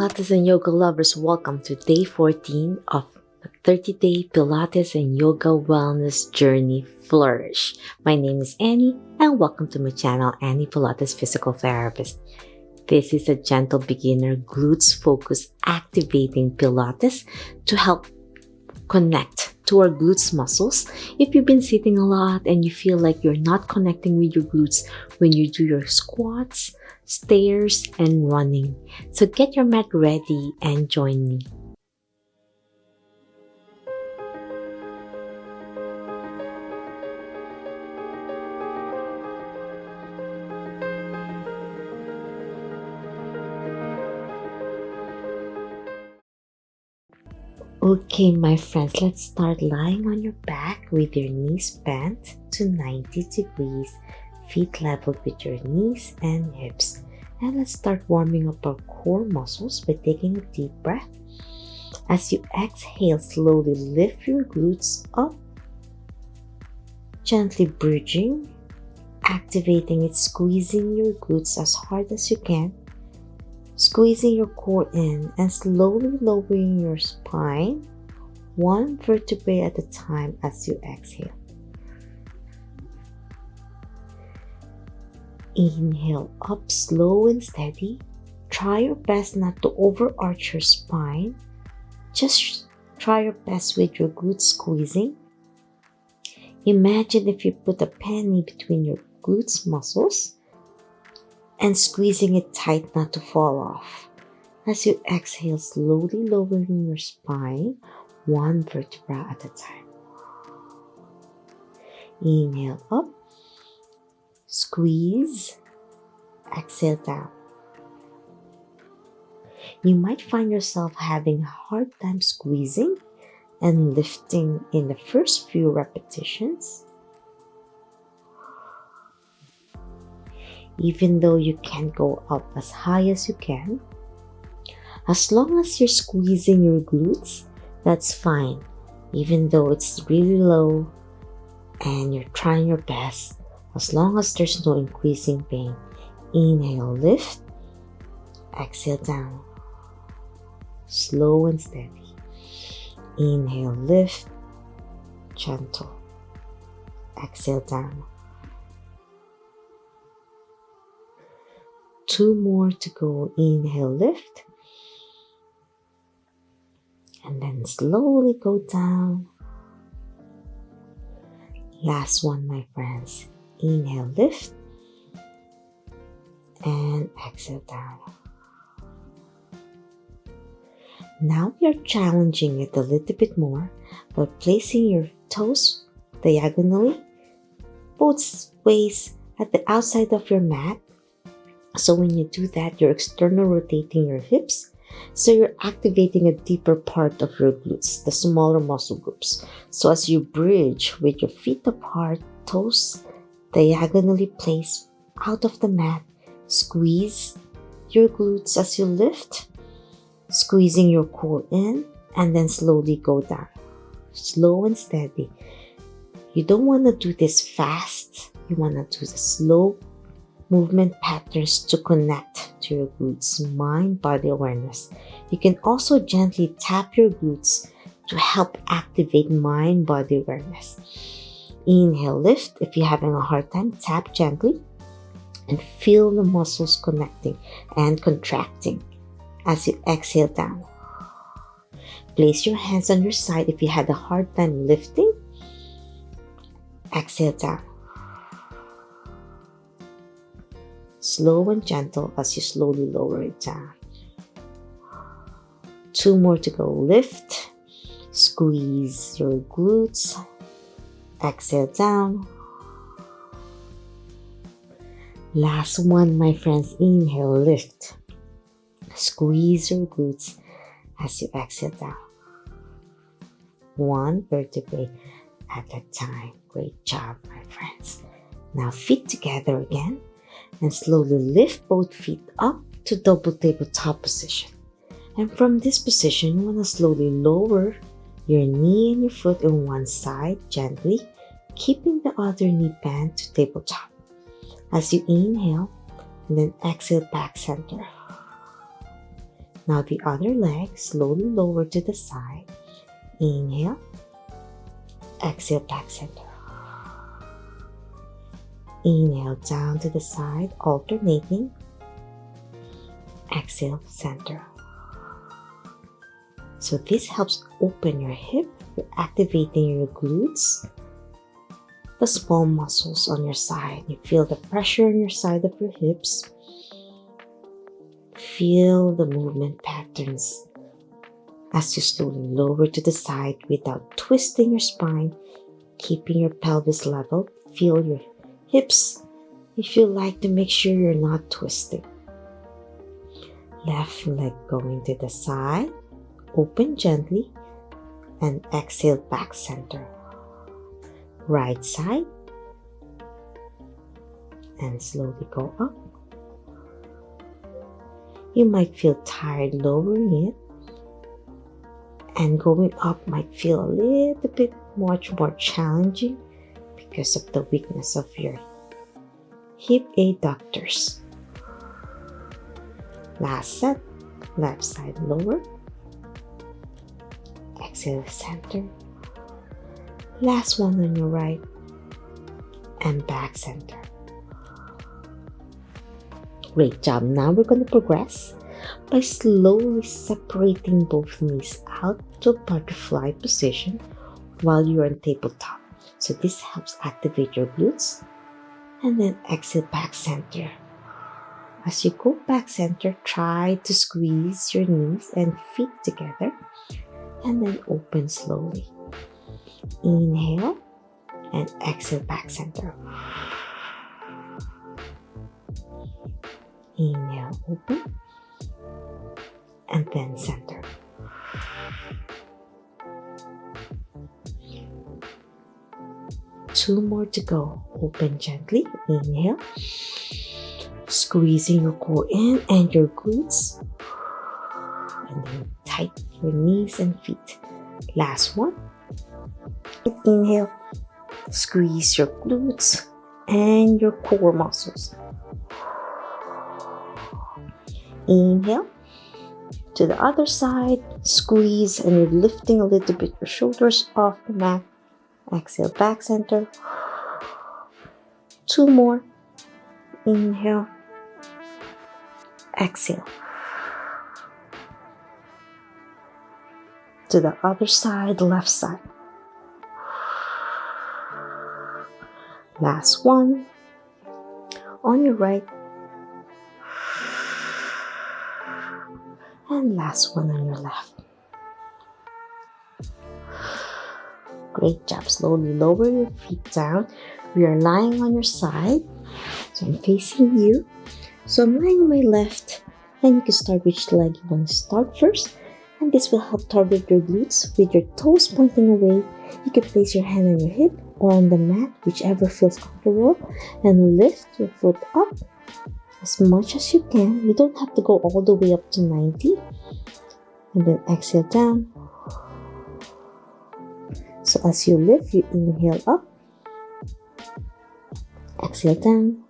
Pilates and yoga lovers, welcome to day 14 of the 30-day Pilates and yoga wellness journey, Flourish. My name is Annie and welcome to my channel, Annie Pilates Physical Therapist. This is a gentle beginner glutes focused activating Pilates to help connect to our glutes muscles. If you've been sitting a lot and you feel like you're not connecting with your glutes when you do your squats, stairs, and running. So get your mat ready and join me. Okay, my friends, let's start lying on your back with your knees bent to 90 degrees, feet level with your knees and hips. And let's start warming up our core muscles by taking a deep breath. As you exhale, slowly lift your glutes up, gently bridging, activating it, squeezing your glutes as hard as you can, squeezing your core in and slowly lowering your spine, one vertebrae at a time as you exhale. Inhale up slow and steady. Try your best not to overarch your spine. Just try your best with your glutes squeezing. Imagine if you put a penny between your glutes muscles and squeezing it tight not to fall off. As you exhale, slowly lowering your spine, one vertebra at a time. Inhale up. Squeeze, exhale down. You might find yourself having a hard time squeezing and lifting in the first few repetitions. Even though you can't go up as high as you can, as long as you're squeezing your glutes, that's fine. Even though it's really low and you're trying your best, as long as there's no increasing pain. Inhale, lift, exhale down. Slow and steady. Inhale, lift, gentle. Exhale down. 2 more to go. Inhale, lift. And then slowly go down. Last one, my friends. Inhale, lift, and exhale down. Now we are challenging it a little bit more by placing your toes diagonally, both ways at the outside of your mat. So when you do that, you're external rotating your hips. So you're activating a deeper part of your glutes, the smaller muscle groups. So as you bridge with your feet apart, toes diagonally placed out of the mat, squeeze your glutes as you lift, squeezing your core in, and then slowly go down. Slow and steady. You don't want to do this fast. You want to do the slow movement patterns to connect to your glutes, mind, body awareness. You can also gently tap your glutes to help activate mind, body awareness. Inhale, lift. If you're having a hard time, tap gently and feel the muscles connecting and contracting as you exhale down. Place your hands on your side if you had a hard time lifting. Exhale down. Slow and gentle as you slowly lower it down. 2 more to go. Lift. Squeeze your glutes. Exhale down. Last one, my friends. Inhale, lift. Squeeze your glutes as you exhale down. 1 vertebrae at a time. Great job, my friends. Now feet together again and slowly lift both feet up to double tabletop position. And from this position, you want to slowly lower your knee and your foot on one side gently, keeping the other knee bent to tabletop. As you inhale and then exhale back center. Now the other leg, slowly lower to the side. Inhale. Exhale, back center. Inhale down to the side, alternating. Exhale, center. So this helps open your hip. You're activating your glutes, the small muscles on your side. You feel the pressure on your side of your hips. Feel the movement patterns as you slowly lower to the side without twisting your spine, keeping your pelvis level. Feel your hips if you like to make sure you're not twisting. Left leg going to the side, open gently, and exhale, back center. Right side, and slowly go up. You might feel tired lowering it, and going up might feel a little bit much more challenging because of the weakness of your hip adductors. Last set, left side lower. Exhale, center. Last one on your right, and back center. Great job. Now we're going to progress by slowly separating both knees out to butterfly position while you're on tabletop. So this helps activate your glutes. And then exhale, back center. As you go back center, try to squeeze your knees and feet together, and then open slowly. Inhale and exhale, back center. Inhale, open, and then center. Two more to go. Open gently. Inhale. Squeezing your core in and your glutes. And then tighten your knees and feet. Last one. Inhale. Squeeze your glutes and your core muscles. Inhale. To the other side. Squeeze, and you're lifting a little bit your shoulders off the mat. Exhale, back center. Two more. Inhale. Exhale. To the other side, left side. Last one. On your right. And last one on your left. Great job. Slowly lower your feet down. We are lying on your side. So I'm facing you. So I'm lying on my left. And you can start which leg you want to start first. And this will help target your glutes with your toes pointing away. You can place your hand on your hip or on the mat, whichever feels comfortable. And lift your foot up as much as you can. You don't have to go all the way up to 90. And then exhale down. So as you lift, you inhale up. Exhale down.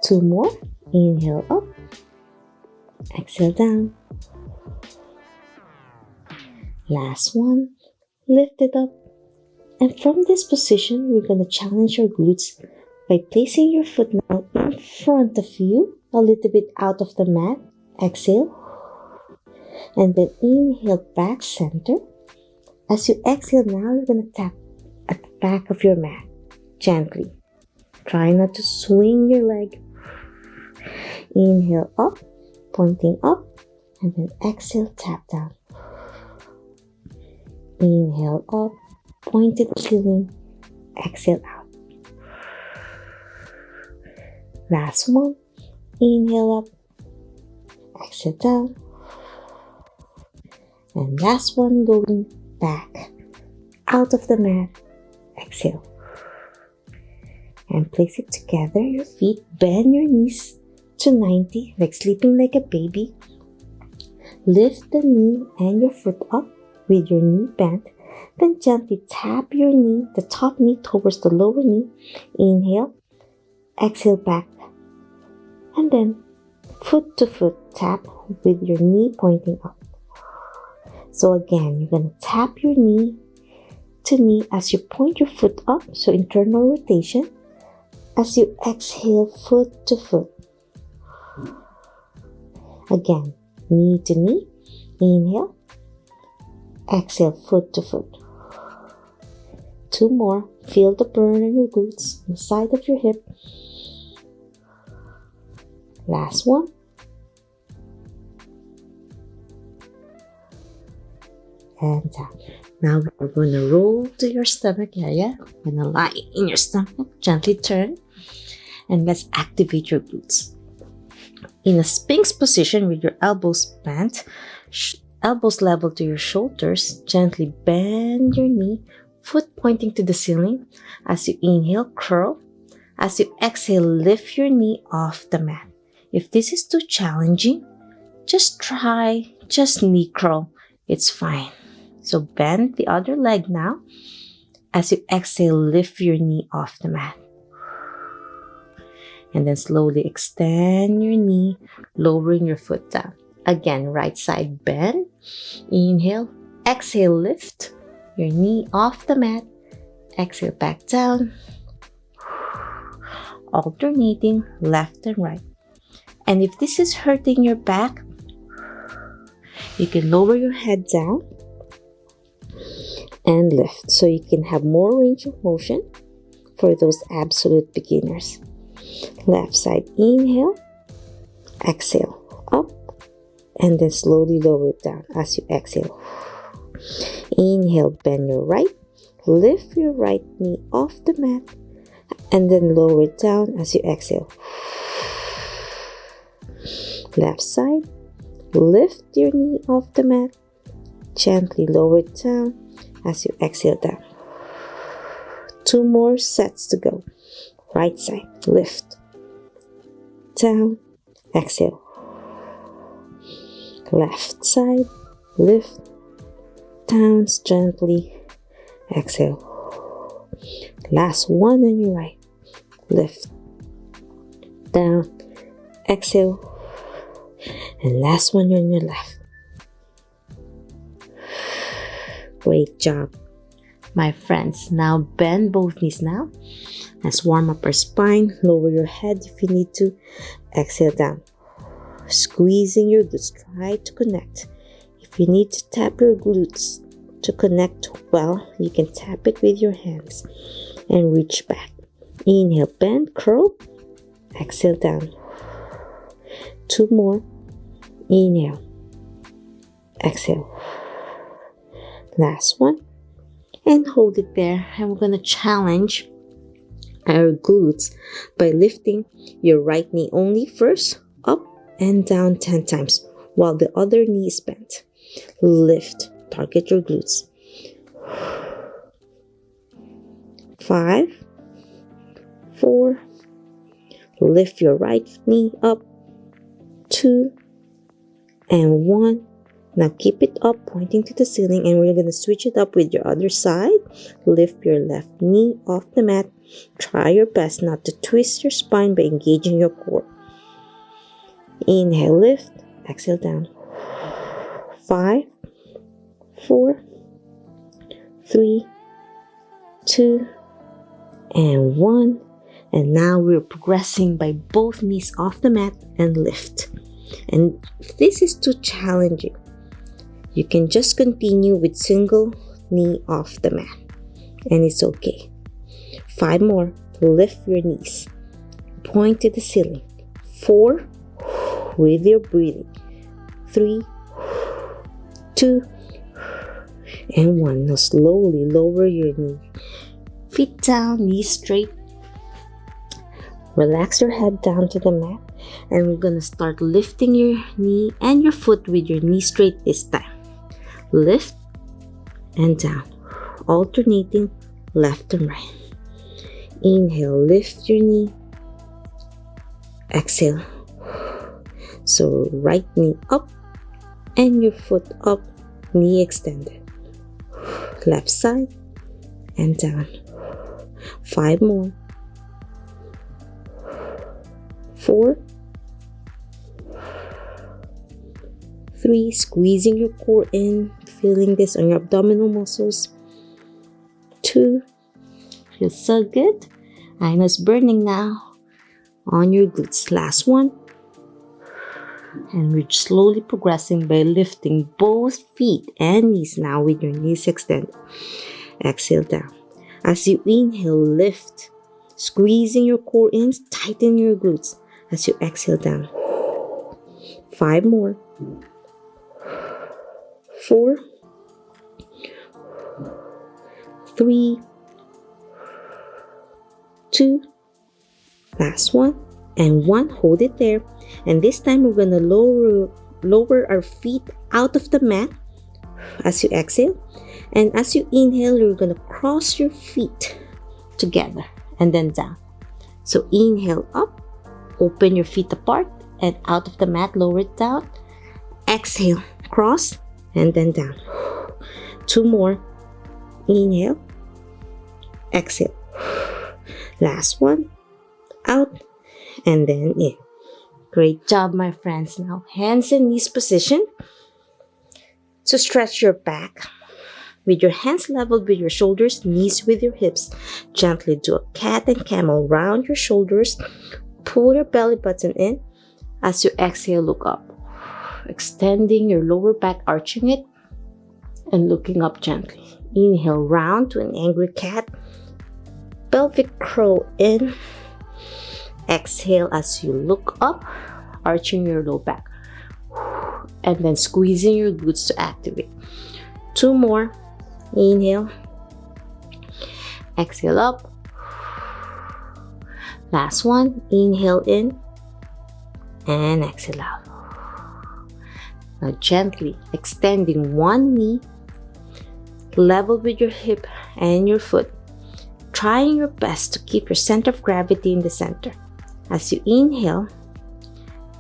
Two more. Inhale up. Exhale down. Last one. Lift it up. And from this position, we're going to challenge your glutes by placing your foot now in front of you, a little bit out of the mat. Exhale. And then inhale, back center. As you exhale now, you're going to tap at the back of your mat gently. Try not to swing your leg. Inhale up, pointing up, and then exhale, tap down. Inhale up, point to the ceiling, exhale out. Last one. Inhale up, exhale down. And last one, going back out of the mat. Exhale. And place it together. Your feet, bend your knees to 90, like sleeping like a baby. Lift the knee and your foot up with your knee bent. Then gently tap your knee, the top knee towards the lower knee. Inhale. Exhale back. And then foot to foot tap with your knee pointing up. So again, you're going to tap your knee to knee as you point your foot up, so internal rotation. As you exhale, foot to foot. Again, knee to knee. Inhale. Exhale, foot to foot. 2 more. Feel the burn in your glutes, on the side of your hip. Last one. And down. Now we're going to roll to your stomach area. You're going to lie in your stomach, gently turn, and let's activate your glutes. In a Sphinx position with your elbows bent, elbows level to your shoulders, gently bend your knee, foot pointing to the ceiling. As you inhale, curl. As you exhale, lift your knee off the mat. If this is too challenging, just try knee curl. It's fine. So bend the other leg now. As you exhale, lift your knee off the mat. And then slowly extend your knee, lowering your foot down. Again, right side bend. Inhale. Exhale, lift your knee off the mat. Exhale, back down. Alternating left and right. And if this is hurting your back, you can lower your head down and lift, so you can have more range of motion for those absolute beginners. Left side, inhale, exhale, up, and then slowly lower it down as you exhale. Inhale, bend your right, lift your right knee off the mat, and then lower it down as you exhale. Left side, lift your knee off the mat, gently lower it down as you exhale down. 2 more sets to go. Right side, lift, down, exhale. Left side, lift, down, gently, exhale. Last one on your right, lift, down, exhale. And last one on your left. Great job, my friends. Now bend both knees now. Let's warm up our spine. Lower your head if you need to. Exhale down. Squeezing your glutes. Try to connect. If you need to tap your glutes to connect well, you can tap it with your hands and reach back. Inhale, bend, curl. Exhale down. 2 more. Inhale. Exhale. Last one. And hold it there. And we're going to challenge our glutes by lifting your right knee only first, up and down 10 times while the other knee is bent. Lift. Target your glutes. 5, 4. Lift your right knee up. 2 and 1. Now keep it up, pointing to the ceiling, and we're going to switch it up with your other side. Lift your left knee off the mat. Try your best not to twist your spine by engaging your core. Inhale, lift. Exhale down. 5, 4, 3, 2, and 1. And now we're progressing by both knees off the mat and lift. And if this is too challenging, you can just continue with single knee off the mat. And it's okay. 5 more. Lift your knees. Point to the ceiling. 4. With your breathing. 3, 2, and 1. Now slowly lower your knee. Feet down, knees straight. Relax your head down to the mat. And we're going to start lifting your knee and your foot with your knee straight this time. Lift and down. Alternating left and right. Inhale, lift your knee. Exhale. So right knee up and your foot up, knee extended. Left side and down. 5 more. 4, 3, squeezing your core in, feeling this on your abdominal muscles. 2, feels so good. I know it's burning now on your glutes. Last one. And we're slowly progressing by lifting both feet and knees now with your knees extended. Exhale down. As you inhale, lift, squeezing your core in, tighten your glutes. As you exhale down. 5 more. 4, 3, 2, last one, and 1. Hold it there. And this time we're going to lower our feet out of the mat as you exhale. And as you inhale, you're going to cross your feet together and then down. So inhale up, open your feet apart and out of the mat, lower it down. Exhale, cross and then down. 2 more. Inhale, exhale. Last one, out and then in. Great job, my friends. Now, hands and knees position. So stretch your back with your hands leveled with your shoulders, knees with your hips. Gently do a cat and camel. Round your shoulders. Pull your belly button in. As you exhale, look up. Extending your lower back, arching it, and looking up gently. Inhale, round to an angry cat. Pelvic curl in. Exhale as you look up, arching your low back. And then squeezing your glutes to activate. 2 more. Inhale. Exhale up. Last one. Inhale in. And exhale out. Now gently extending one knee, level with your hip and your foot. Trying your best to keep your center of gravity in the center. As you inhale,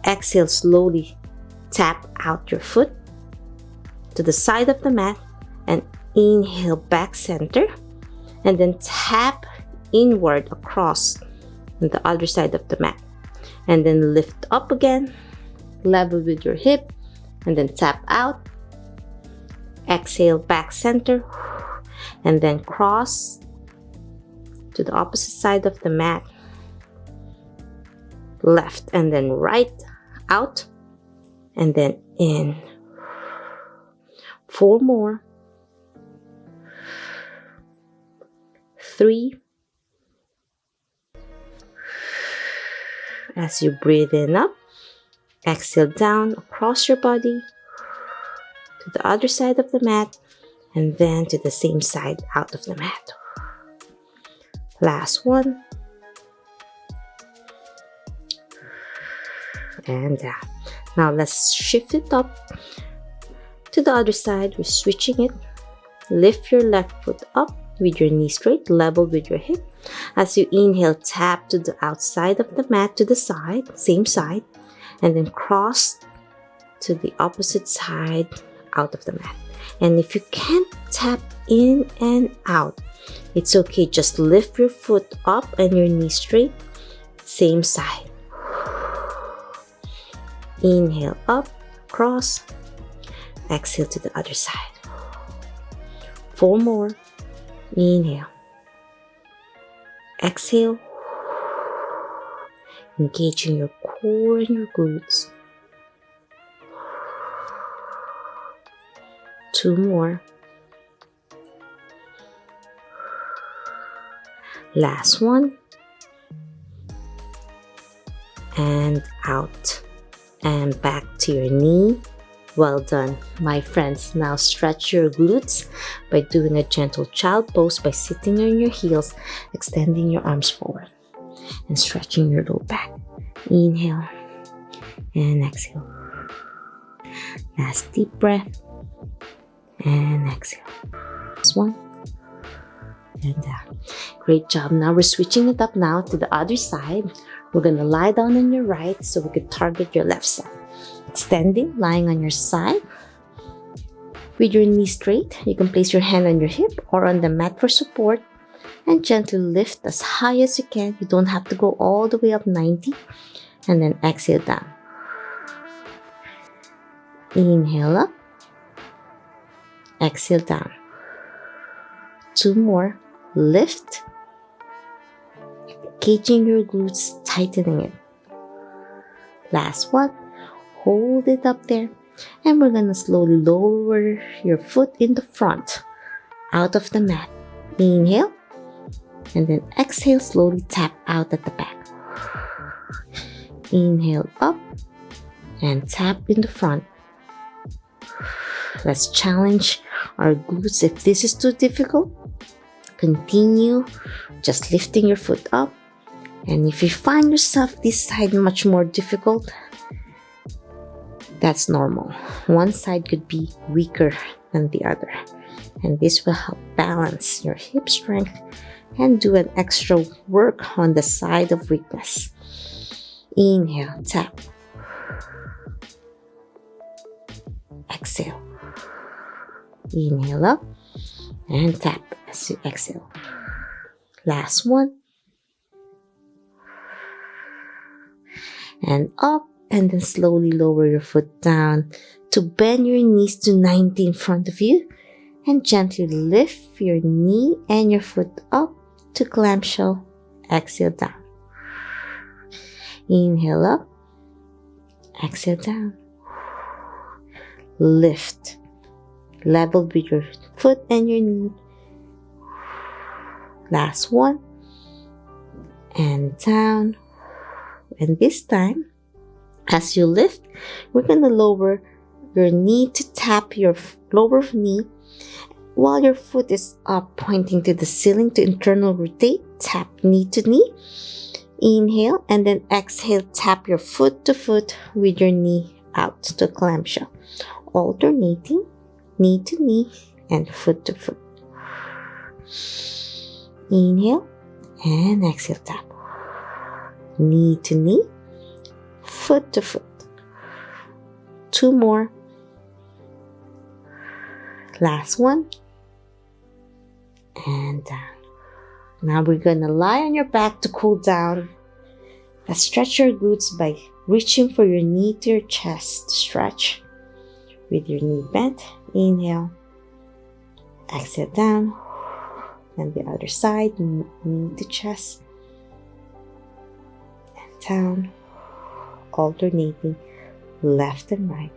exhale slowly. Tap out your foot to the side of the mat and inhale back center. And then tap inward across the other side of the mat. And then lift up again, level with your hip, and then tap out. Exhale back center. And then cross to the opposite side of the mat. Left and then right, out and then in. 4 more. 3. As you breathe in up, exhale down across your body to the other side of the mat and then to the same side out of the mat. Last one. And down. Now let's shift it up to the other side. We're switching it. Lift your left foot up with your knee straight, level with your hip. As you inhale, tap to the outside of the mat to the side, same side, and then cross to the opposite side out of the mat. And if you can't tap in and out, it's okay. Just lift your foot up and your knee straight, same side. Inhale up, cross, exhale to the other side. 4 more. Inhale. Exhale. Engaging your core and your glutes. 2 more. Last one. And out. And back to your knee. Well done, my friends. Now stretch your glutes by doing a gentle child pose by sitting on your heels, extending your arms forward, and stretching your low back. Inhale and exhale. Last deep breath and exhale. This one and down. Great job. Now we're switching it up now to the other side. We're gonna lie down on your right so we can target your left side. Extending, lying on your side with your knee straight. You can place your hand on your hip or on the mat for support and gently lift as high as you can. You don't have to go all the way up 90 and then exhale down. Inhale up. Exhale down. 2 more. Lift. Caging your glutes, tightening it. Last one. Hold it up there. And we're gonna slowly lower your foot in the front, out of the mat. Inhale. And then exhale, slowly tap out at the back. Inhale up. And tap in the front. Let's challenge our glutes. If this is too difficult, continue just lifting your foot up. And if you find yourself this side much more difficult, that's normal. One side could be weaker than the other. And this will help balance your hip strength and do an extra work on the side of weakness. Inhale, tap. Exhale. Inhale up and tap as you exhale. Last one. And up, and then slowly lower your foot down to bend your knees to 90 in front of you, and gently lift your knee and your foot up to clamshell. Exhale down. Inhale up. Exhale down. Lift. Level with your foot and your knee. Last one. And down. And this time, as you lift, we're going to lower your knee to tap your lower knee while your foot is up, pointing to the ceiling to internal rotate. Tap knee to knee. Inhale, and then exhale, tap your foot to foot with your knee out to clamshell. Alternating knee to knee and foot to foot. Inhale and exhale, tap. Knee to knee, foot to foot. 2 more. Last one. And down. Now we're going to lie on your back to cool down. Let's stretch your glutes by reaching for your knee to your chest. Stretch with your knee bent. Inhale. Exhale down. And the other side, knee to chest. And down. Alternating left and right.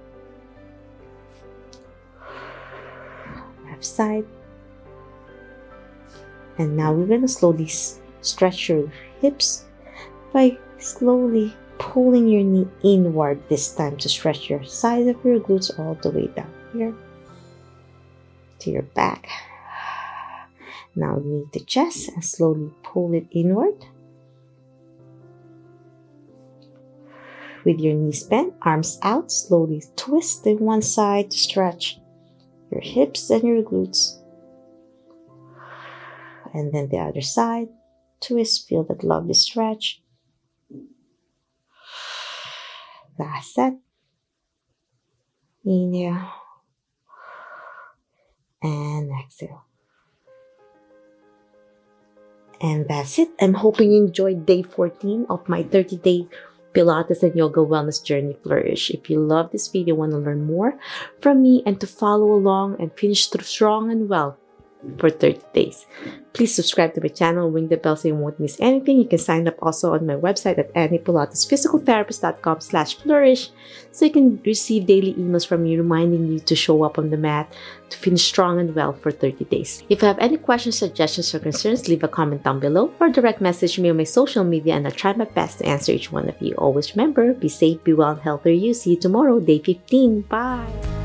Left side. And now we're going to slowly stretch your hips by slowly pulling your knee inward this time to stretch your side of your glutes all the way down here to your back. Now knee to chest and slowly pull it inward. With your knees bent, arms out, slowly twist to one side to stretch your hips and your glutes. And then the other side, twist, feel that lovely stretch. Last set. Inhale. And exhale. And that's it. I'm hoping you enjoyed day 14 of my 30-day Pilates and Yoga Wellness Journey Flourish. If you love this video, want to learn more from me and to follow along and finish strong and well for 30 days, please subscribe to my channel, ring the bell so you won't miss anything. You can sign up also on my website at anniepilatesphysicaltherapist.com/flourish so you can receive daily emails from me reminding you to show up on the mat to finish strong and well for 30 days. If you have any questions, suggestions, or concerns, leave a comment down below or direct message me on my social media and I'll try my best to answer each one of you. Always remember, be safe, be well, and healthy. See you tomorrow, day 15. Bye!